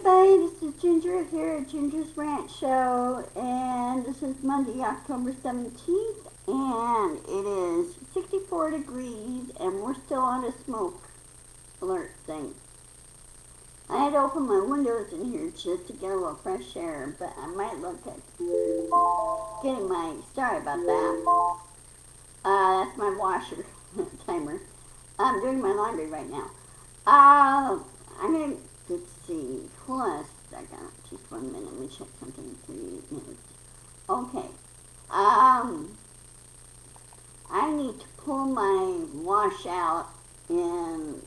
everybody, this is Ginger here at Ginger's Rant Show, and this is Monday, October 17th, and it is 64 degrees, and we're still on a smoke alert thing. I had to open my windows in here just to get a little fresh air, but I might look at getting sorry about that. That's my washer timer. I'm doing my laundry right now. Let's see, hold on a second, just 1 minute, let me check something, 3 minutes. Okay, I need to pull my wash out and,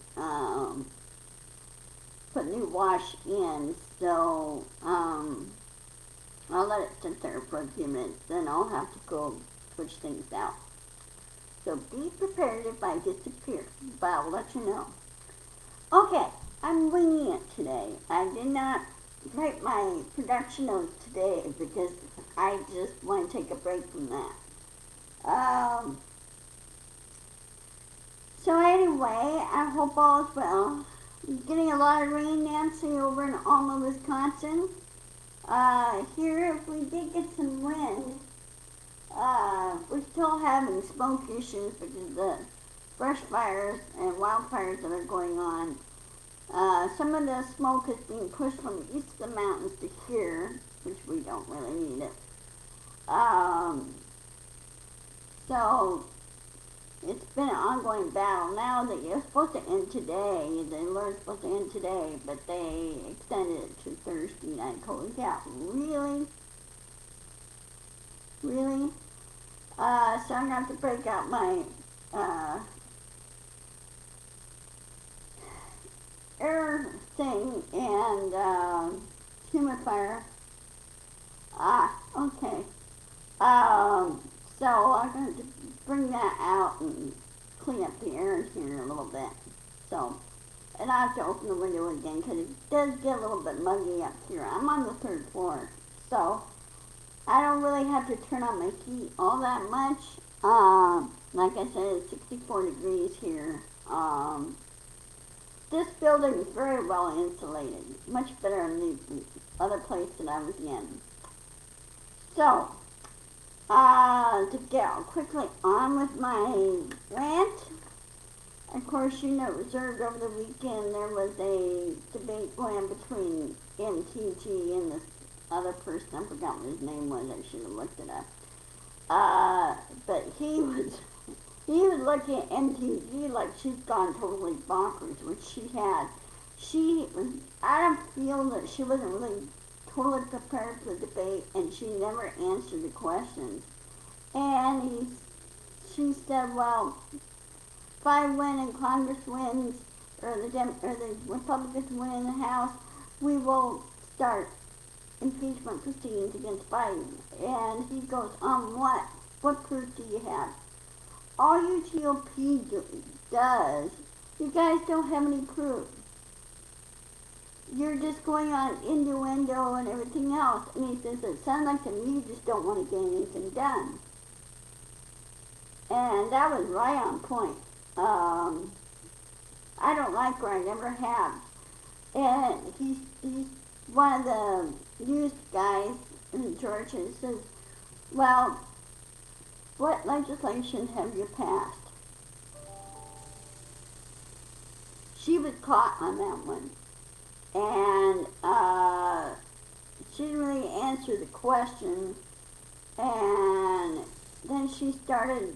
put new wash in, so, I'll let it sit there for a few minutes, then I'll have to go switch things out. So be prepared if I disappear, but I'll let you know. Okay, I'm winging it today. I did not write my production notes today because I just want to take a break from that. So anyway, I hope all is well. Getting a lot of rain, Nancy, over in Alma, Wisconsin. Here, if we did get some wind, we're still having smoke issues because of the brush fires and wildfires that are going on. Some of the smoke is being pushed from the east of the mountains to here, which we don't really need it. So it's been an ongoing battle. Now that you're supposed to end today, the alert's supposed to end today, but they extended it to Thursday. And I told you, yeah, really? Really? So I'm going to have to break out my air thing and humidifier. Okay. So I'm going to bring that out and clean up the air in here a little bit. So, and I have to open the window again because it does get a little bit muggy up here. I'm on the 3rd floor, so I don't really have to turn on my heat all that much. Like I said, it's 64 degrees here. This building is very well insulated, much better than the other place that I was in. So, to get quickly on with my rant, of course, you know, reserved over the weekend, there was a debate going on between MTG and this other person. I forgot what his name was. I should have looked it up. But he was looking at MTG like she's gone totally bonkers, which she had. I don't feel that she wasn't really totally prepared for the debate, and she never answered the questions. And she said, well, if I win and Congress wins, or the Republicans win in the House, we will start impeachment proceedings against Biden. And he goes, what? What proof do you have? All you GOP does, you guys don't have any proof. You're just going on innuendo and everything else. And he says, it sounds like to me you just don't want to get anything done. And that was right on point. I don't like her, I never have. And he's one of the news guys in Georgia says, well, what legislation have you passed? She was caught on that one. And she didn't really answer the question. And then she started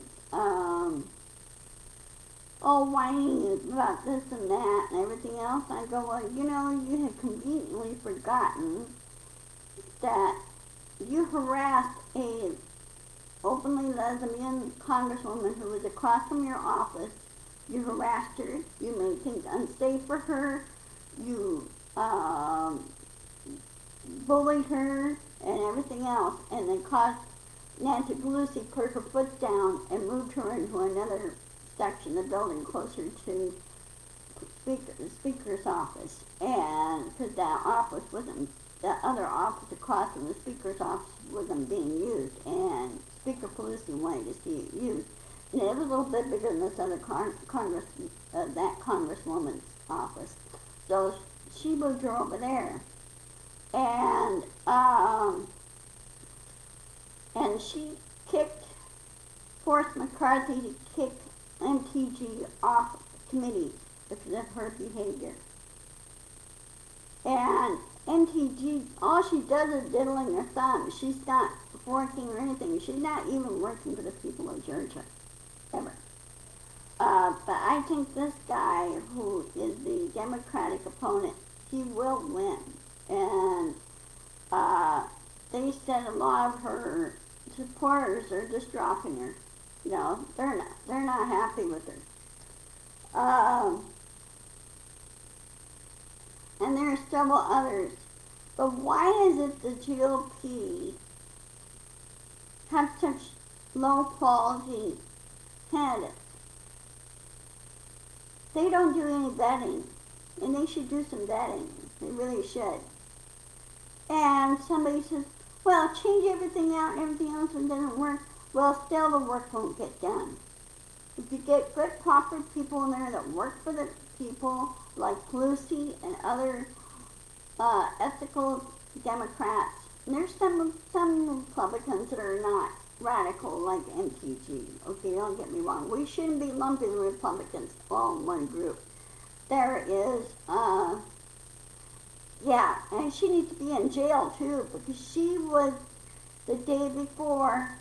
whining about this and that and everything else. I go, well, you know, you had conveniently forgotten that you harassed a openly lesbian congresswoman who was across from your office. You harassed her. You made things unsafe for her. You bullied her and everything else, and then caused Nancy Pelosi put her foot down and moved her into another section of the building closer to the speaker's office. And because the other office across from the speaker's office wasn't being used, and Speaker Pelosi wanted to see it used. And it was a little bit bigger than this other that congresswoman's office. So she moved her over there. and she forced McCarthy to kick MTG off the committee because of her behavior. And MTG, all she does is diddling her thumb. She's not working or anything. She's not even working for the people of Georgia, ever. But I think this guy, who is the Democratic opponent, he will win. And they said a lot of her supporters are just dropping her. You know, they're not happy with her. And there are several others. But why is it the GOP have such low quality candidates? They don't do any vetting, and they should do some vetting. They really should. And somebody says, well, change everything out and everything else and doesn't work. Well, still the work won't get done. If you get good, proper people in there that work for the people, like Pelosi and other ethical Democrats, and there's some Republicans that are not radical like MTG. Okay, don't get me wrong. We shouldn't be lumping the Republicans all in one group. There is, yeah, and she needs to be in jail too, because she was, the day before,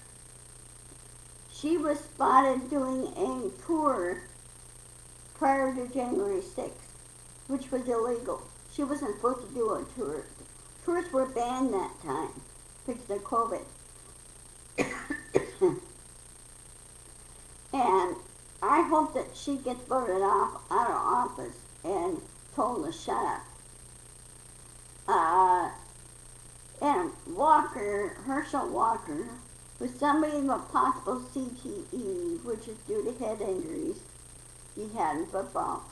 she was spotted doing a tour prior to January 6th, which was illegal. She wasn't supposed to do a tour. Tours were banned that time because of COVID. And I hope that she gets voted out of office and told to shut up. And Herschel Walker, was somebody with possible CTE, which is due to head injuries he had in football.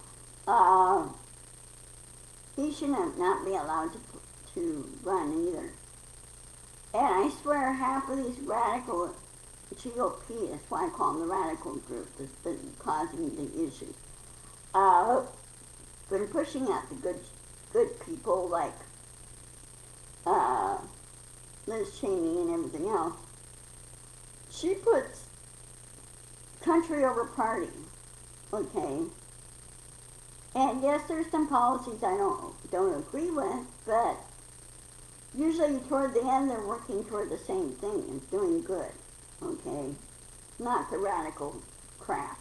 He should not be allowed to run either. And I swear half of these radical GOP, that's why I call them the radical group, that's been causing the issues, been pushing out the good people like Liz Cheney and everything else. She puts country over party, okay? And yes, there's some policies I don't agree with, but usually toward the end they're working toward the same thing and doing good, okay? Not the radical crap.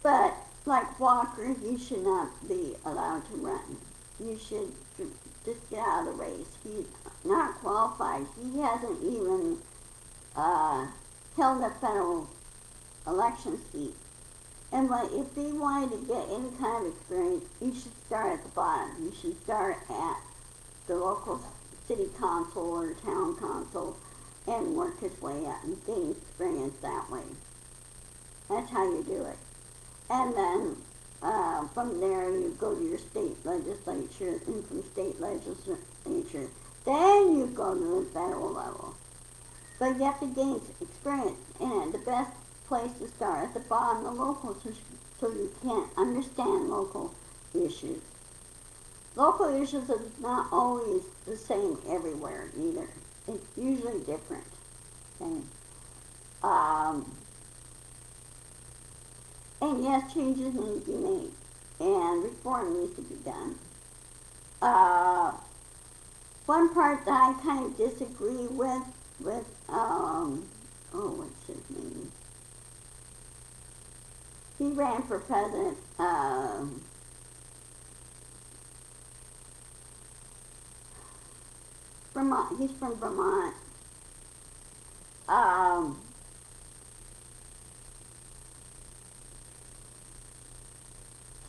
But like Walker, he should not be allowed to run. You should just get out of the race. He's not qualified. He hasn't even held a federal election seat. And if he wanted to get any kind of experience, you should start at the bottom. You should start at the local city council or town council and work his way up and gain experience that way. That's how you do it. And then from there you go to your state legislature, and from state legislature, then you go to the federal level. But you have to gain experience, and the best place to start at the bottom, the local, so you can understand local issues. Local issues are not always the same everywhere either. It's usually different. Okay? And yes, changes need to be made, and reform needs to be done. One part that I kind of disagree with what's his name? He ran for president, Vermont. He's from Vermont.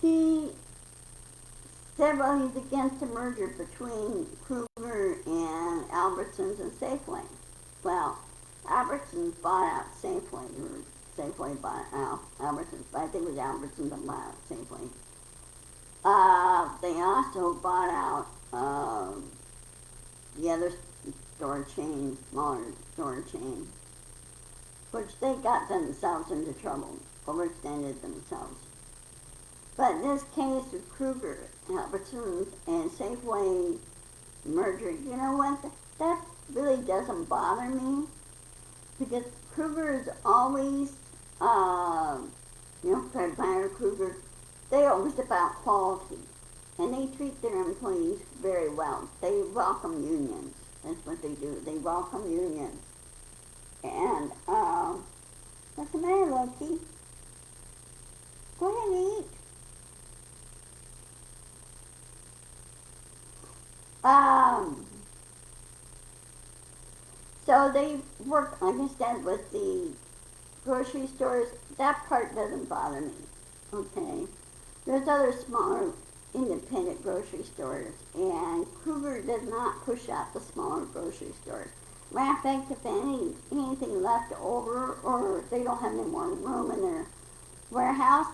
He said, well, he's against a merger between Kruger and Albertsons and Safeway. Well, Albertsons bought out Safeway, or Safeway bought out Albertsons, but I think it was Albertsons that bought out Safeway. They also bought out the other store chain, smaller store chain, which they got themselves into trouble, overextended themselves. But in this case with Kruger, Albertsons, and Safeway merger, you know what? That really doesn't bother me because Kruger is always, Fred Meyer, Kruger, they're always about quality. And they treat their employees very well. They welcome unions. That's what they do. They welcome unions. And, what's the matter, Loki? Go ahead and eat. So they work, like I said, with the grocery stores. That part doesn't bother me, okay? There's other smaller independent grocery stores, and Kruger does not push out the smaller grocery stores. Matter of fact, if anything left over or they don't have any more room in their warehouse,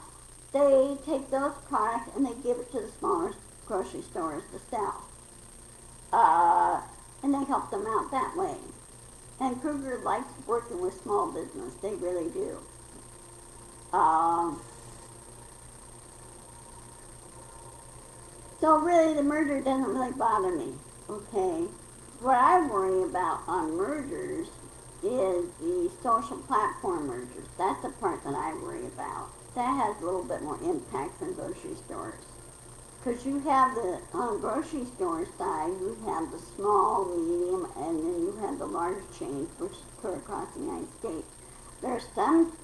they take those products and they give it to the smaller grocery stores to sell. And they help them out that way. And Kruger likes working with small business. They really do. So really the merger doesn't really bother me, okay? What I worry about on mergers is the social platform mergers. That's the part that I worry about. That has a little bit more impact than grocery stores. Because you have the, on grocery store side, you have the small, medium, and then you have the large chains, which occur across the United States. There's some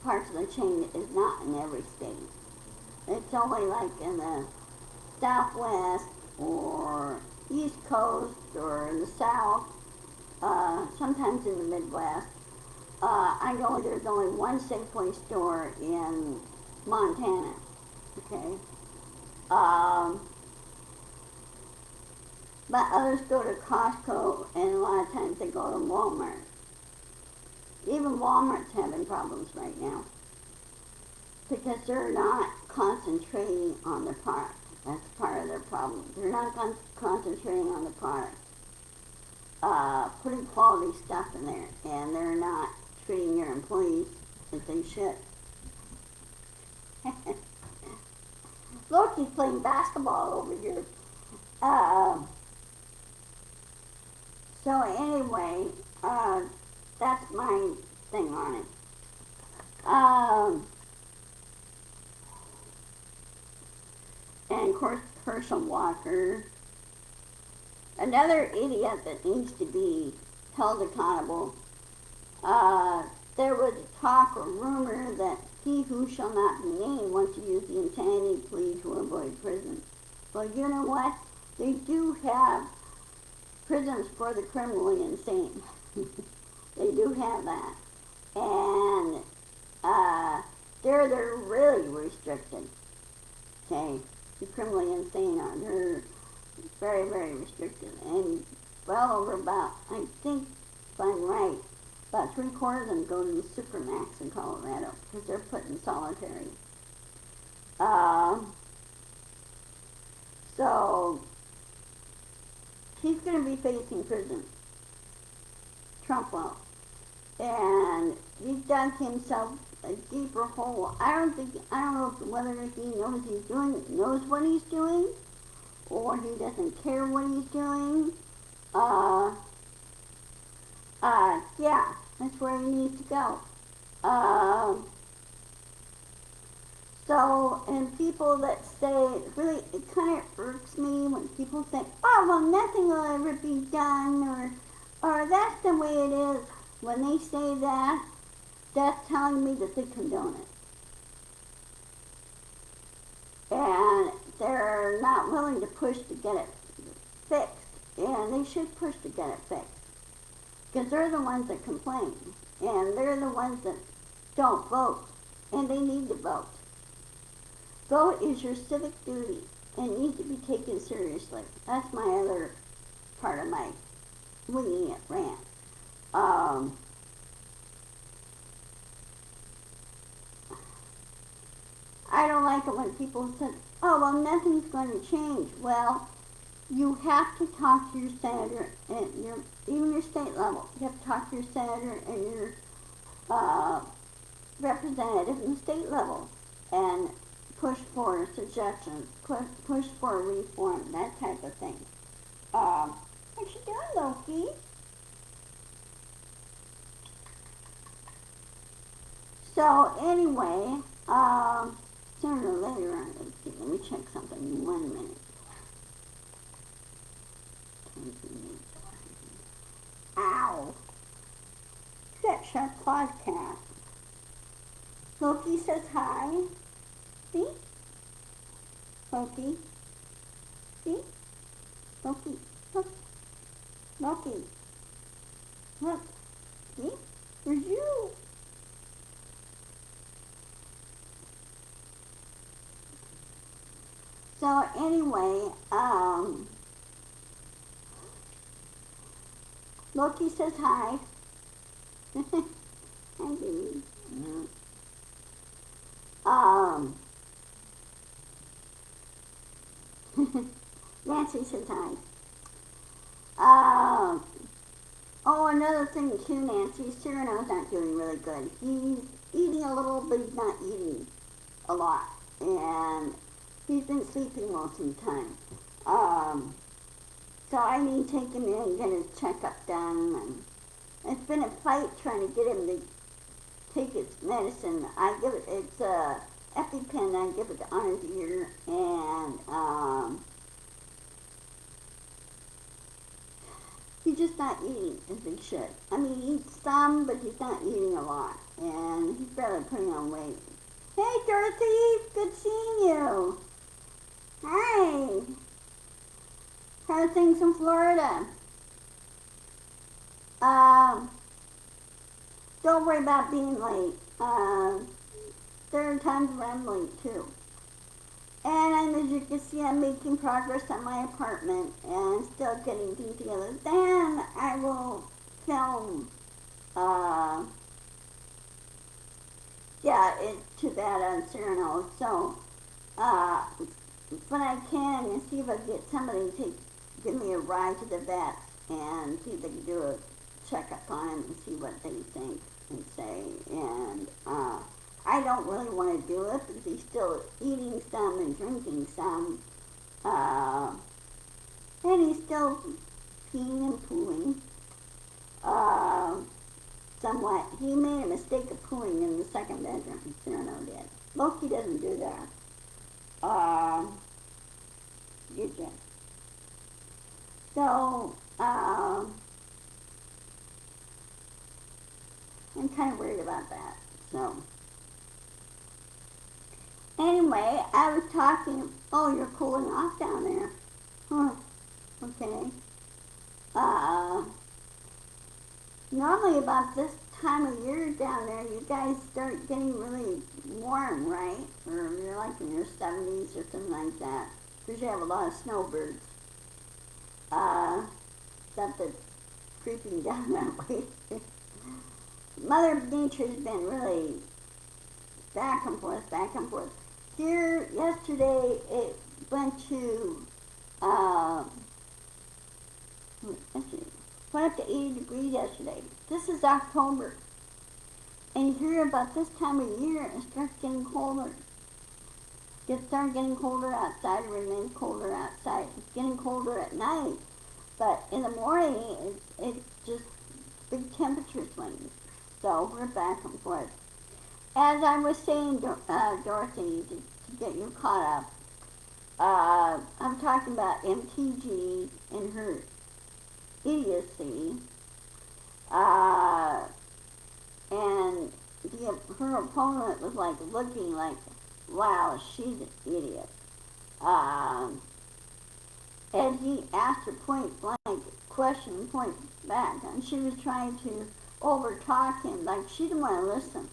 parts of the chain that is not in every state. It's only like in the Southwest or East Coast or in the South, sometimes in the Midwest. I know there's only one Safeway store in Montana, okay? But others go to Costco, and a lot of times they go to Walmart. Even Walmart's having problems right now because they're not concentrating on the product. That's part of their problem. They're not concentrating on the product, putting quality stuff in there, and they're not treating their employees as they should. Loki's playing basketball over here. So anyway, that's my thing on it. And of course, Herschel Walker, another idiot that needs to be held accountable. There was talk or rumor that he who shall not be named wants to use the insanity plea to avoid prison. Well, you know what? They do have prisons for the criminally insane. They do have that. And they're really restricted. Okay? The criminally insane are. They're very, very restricted. And well over about, I think, if I'm right, about 3/4 of them go to the Supermax in Colorado because they're put in solitary. So he's going to be facing prison. Trump will. And he's dug himself a deeper hole. I don't know whether he knows what he's doing, or he doesn't care what he's doing. Yeah, that's where he needs to go. So, and people that say, really, it kind of irks me when people say, oh, well, nothing will ever be done, or that's the way it is. When they say that, that's telling me that they condone it. And they're not willing to push to get it fixed. And they should push to get it fixed. Because they're the ones that complain. And they're the ones that don't vote. And they need to vote. Vote is your civic duty and needs to be taken seriously. That's my other part of my winging it rant. I don't like it when people say, oh, well, nothing's going to change. Well, you have to talk to your senator and even your state level. You have to talk to your senator and your representative in the state level and push for suggestions, push for reform, that type of thing. What you doing, Loki? So anyway, sooner or later, let's see, let me check something in 1 minute. Ow! That sharp claws, cat. Loki says hi. See? Loki. See? Loki. Look. Loki. Look. See? There's you. So anyway, Loki says hi. Hi, baby. Nancy says hi. Oh, another thing too, Nancy. Cyrano's not doing really good. He's eating a little, but he's not eating a lot. And he's been sleeping most of the time. So I need to take him in and get his checkup done. And it's been a fight trying to get him to take his medicine. It's a EpiPen, I give it on his ear, and he's just not eating as he should. I mean, he eats some, but he's not eating a lot, and he's barely putting on weight. Hey, Dorothy, good seeing you. Hi. How are things in Florida? Don't worry about being late. There are times when I'm late too. And as you can see, I'm making progress on my apartment and still getting things together. Then I will film, to that on Cyrano. So, when I can, and see if I can get somebody to give me a ride to the vet and see if they can do a checkup on him and see what they think and say. And I don't really want to do it because he's still eating some and drinking some. And he's still peeing and pooing. Somewhat. He made a mistake of pooing in the second bedroom. Cyrano did. Loki doesn't do that. Did you? So, I'm kind of worried about that. So, anyway, I was talking. Oh, you're cooling off down there. Huh. Okay. Normally about this time of year down there, you guys start getting really warm, right? Or you're like in your 70s or something like that. Because you have a lot of snowbirds. Stuff that's creeping down that way. Mother Nature's been really back and forth, back and forth. Here, yesterday, it went to, went up to 80 degrees yesterday. This is October. And here about this time of year, it starts getting colder. It starts getting colder outside, it remains colder outside. It's getting colder at night. But in the morning, it's just big temperature swings. So we're back and forth. As I was saying, Dorothy, to get you caught up, I'm talking about MTG and her idiocy. And her opponent was like looking like, wow, she's an idiot. And he asked her point blank question, point back, and she was trying to overtalk him, like she didn't want to listen.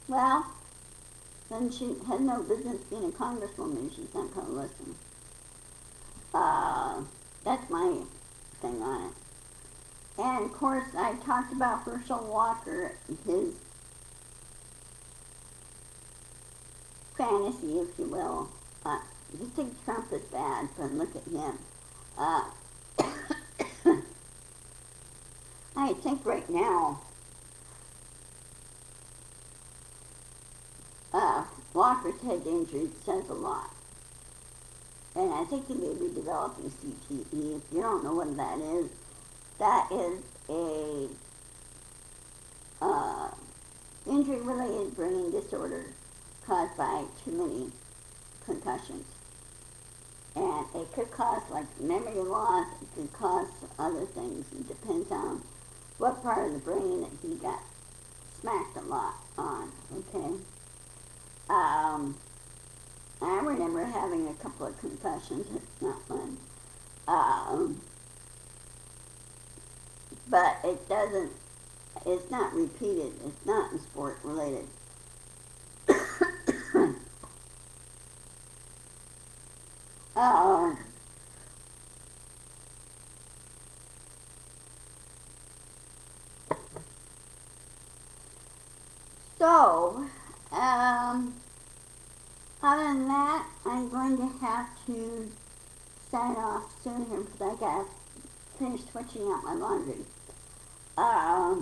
Well, then she had no business being a congresswoman. She's not going to listen. That's my thing on it. And of course, I talked about Herschel Walker, his fantasy, if you will. You think Trump is bad, but look at him. I think right now, Walker's head injury says a lot. And I think he may be developing CTE. If you don't know what that is a injury-related brain disorder caused by too many concussions. And it could cause like memory loss, it could cause other things. It depends on what part of the brain that he got smacked a lot on, okay? I remember having a couple of concussions. It's not fun. But it's not repeated. It's not sport related. So, other than that, I'm going to have to sign off soon here because I got to finish switching out my laundry. I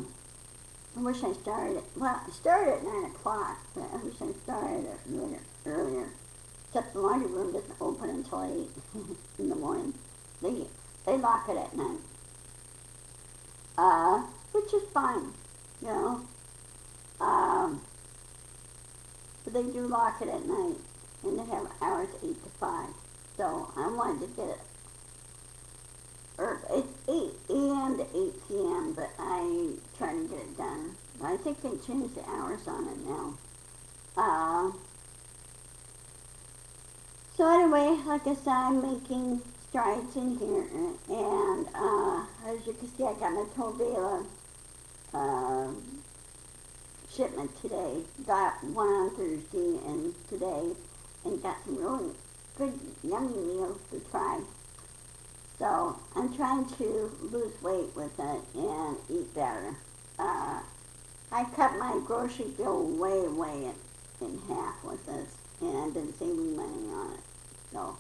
wish I started, well, I started at 9 o'clock, but I wish I started it earlier. Except the laundry room doesn't open until 8 in the morning. They lock it at 9. Which is fine, you know. But they do lock it at night, and they have hours 8 to 5. So I wanted to get it, or it's 8 a.m. to 8 p.m., but I try to get it done. I think they changed the hours on it now. So anyway, like I said, I'm making strides in here, and as you can see, I got my Tovela shipment today. Got one on Thursday and today, and got some really good, yummy meals to try. So I'm trying to lose weight with it and eat better. I cut my grocery bill way in half with this, and I've been saving money on it. So,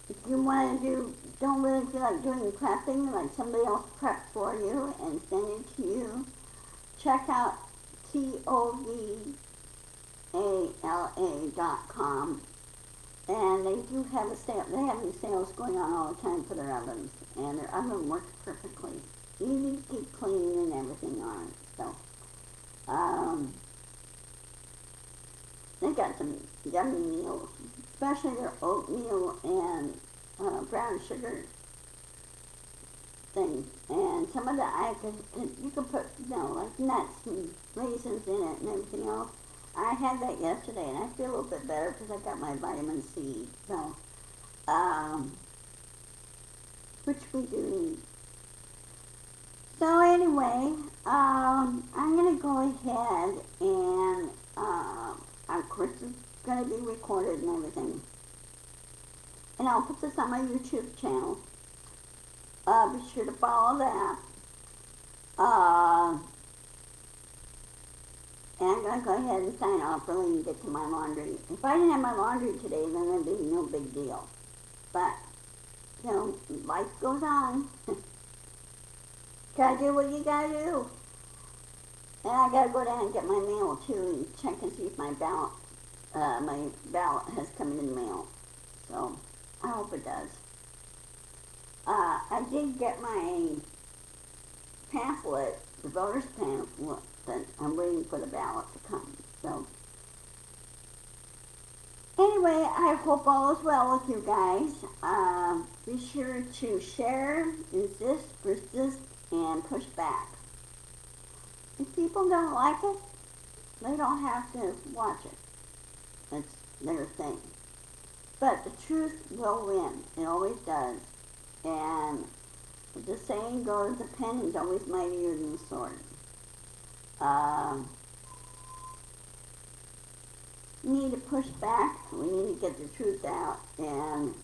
if you want to don't really feel like doing the prepping, like somebody else prep for you and send it to you, check out TOVALA.com. And they do have a sale. They have these sales going on all the time for their ovens, and their oven works perfectly. Easy to keep clean and everything on it. So, they got some yummy meals, especially their oatmeal and brown sugar things. And some of the you can put, like nuts and raisins in it and everything else. I had that yesterday, and I feel a little bit better because I got my vitamin C. So, which we do need. So anyway, I'm going to go ahead and, of course, it's going to be recorded and everything. And I'll put this on my YouTube channel. Be sure to follow that. And I'm going to go ahead and sign off really and get to my laundry. If I didn't have my laundry today, then it'd be no big deal. But, life goes on. Gotta do what you gotta do. And I gotta go down and get my mail too and check and see if my ballot has come in the mail. So, I hope it does. I did get my pamphlet, the voter's pamphlet, but I'm waiting for the ballot to come. So, anyway, I hope all is well with you guys. Be sure to share, resist, and push back. If people don't like it, they don't have to watch it. That's their thing. But the truth will win. It always does. And the saying goes, the pen is always mightier than the sword. We need to push back. We need to get the truth out and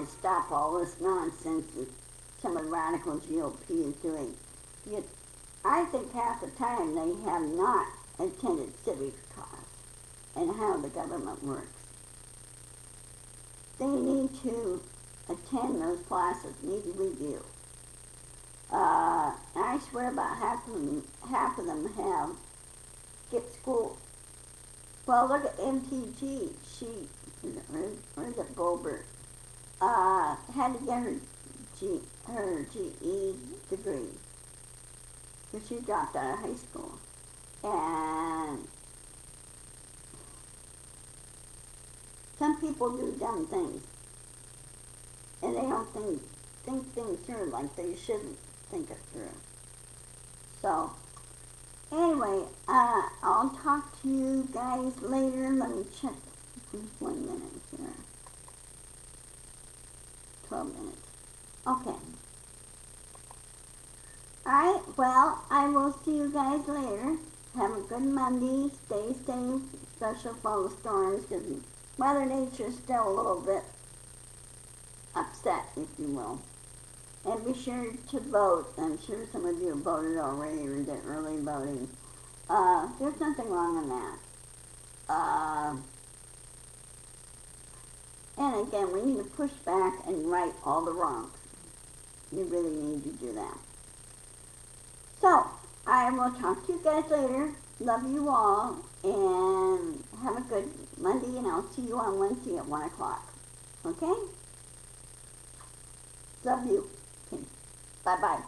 stop all this nonsense that some of the radical GOP is doing. Yet, I think half the time they have not attended civics class and how the government works. They need to attend those classes, need to review. I swear about half of them have skip school. Well, look at MTG. She, or is it Bolbert? Had to get her GE degree because she dropped out of high school. And some people do dumb things, and they don't think things through like they should think it through. So, anyway, I'll talk to you guys later. Let me check. 1 minute here. 12 minutes. Okay. Alright, well, I will see you guys later. Have a good Monday. Stay safe, especially with all the storms, because Mother Nature's still a little bit upset, if you will. And be sure to vote. I'm sure some of you have voted already or did early voting. There's nothing wrong in that. And again, we need to push back and right all the wrongs. You really need to do that. So, I will talk to you guys later. Love you all. And have a good Monday. And I'll see you on Wednesday at 1 o'clock. Okay? Love you. Okay. Bye-bye.